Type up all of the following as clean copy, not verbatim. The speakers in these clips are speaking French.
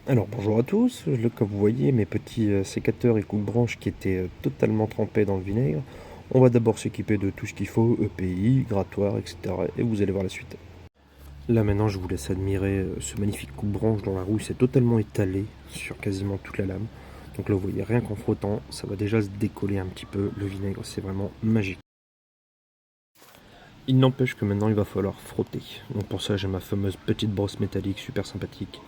Alors bonjour à tous, comme vous voyez mes petits sécateurs et coupe-branches qui étaient totalement trempés dans le vinaigre, on va d'abord s'équiper de tout ce qu'il faut, EPI, grattoir, etc. Et vous allez voir la suite. Là maintenant je vous laisse admirer ce magnifique coupe-branche dont la rouille s'est totalement étalée sur quasiment toute la lame. Donc là vous voyez rien qu'en frottant, ça va déjà se décoller un petit peu, le vinaigre c'est vraiment magique. Il n'empêche que maintenant il va falloir frotter. Donc pour ça j'ai ma fameuse petite brosse métallique super sympathique.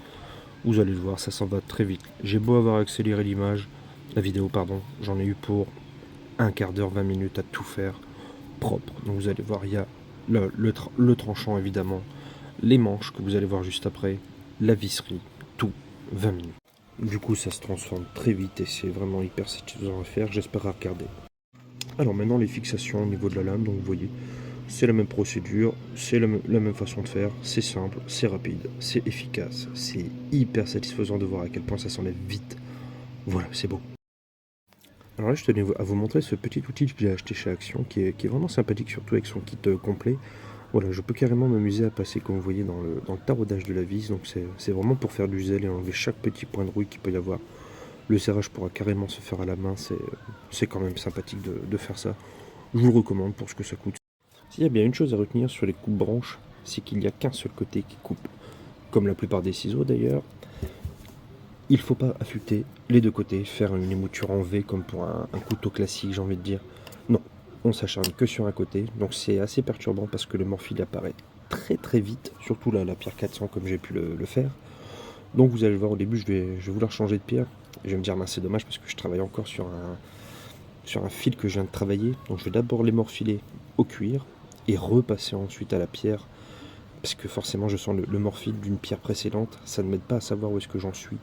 Vous allez le voir, ça s'en va très vite. J'ai beau avoir accéléré la vidéo pardon, j'en ai eu pour un quart d'heure, 20 minutes à tout faire propre. Donc vous allez voir, il y a le tranchant évidemment, les manches que vous allez voir juste après, la visserie, tout, 20 minutes. Du coup ça se transforme très vite et c'est vraiment hyper satisfaisant à faire, j'espère à regarder. Alors maintenant les fixations au niveau de la lame, donc vous voyez, c'est la même procédure, c'est la même façon de faire, c'est simple, c'est rapide, c'est efficace, c'est hyper satisfaisant de voir à quel point ça s'enlève vite. Voilà, c'est beau. Alors là, je tenais à vous montrer ce petit outil que j'ai acheté chez Action, qui est vraiment sympathique, surtout avec son kit complet. Voilà, je peux carrément m'amuser à passer, comme vous voyez, dans le taraudage de la vis. Donc c'est vraiment pour faire du zèle et enlever chaque petit point de rouille qu'il peut y avoir. Le serrage pourra carrément se faire à la main, c'est quand même sympathique de faire ça. Je vous le recommande pour ce que ça coûte. S'il y a bien une chose à retenir sur les coupes-branches, c'est qu'il n'y a qu'un seul côté qui coupe. Comme la plupart des ciseaux d'ailleurs, il ne faut pas affûter les deux côtés, faire une émouture en V comme pour un couteau classique, j'ai envie de dire. Non, on s'acharne que sur un côté, donc c'est assez perturbant parce que le morphile apparaît très très vite, surtout là, la pierre 400 comme j'ai pu le faire. Donc vous allez le voir, au début je vais vouloir changer de pierre, et je vais me dire, c'est dommage parce que je travaille encore sur un fil que je viens de travailler, donc je vais d'abord les morfiler au cuir, et repasser ensuite à la pierre, parce que forcément je sens le morphile d'une pierre précédente, ça ne m'aide pas à savoir où est-ce que j'en suis.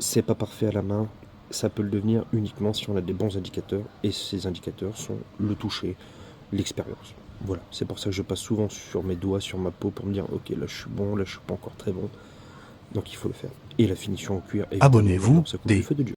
C'est pas parfait à la main, ça peut le devenir uniquement si on a des bons indicateurs, et ces indicateurs sont le toucher, l'expérience. Voilà, c'est pour ça que je passe souvent sur mes doigts, sur ma peau, pour me dire ok, là je suis bon, là je suis pas encore très bon, donc il faut le faire. Et la finition au cuir, évidemment, Abonnez-vous maintenant ça coupe du des feu de Dieu.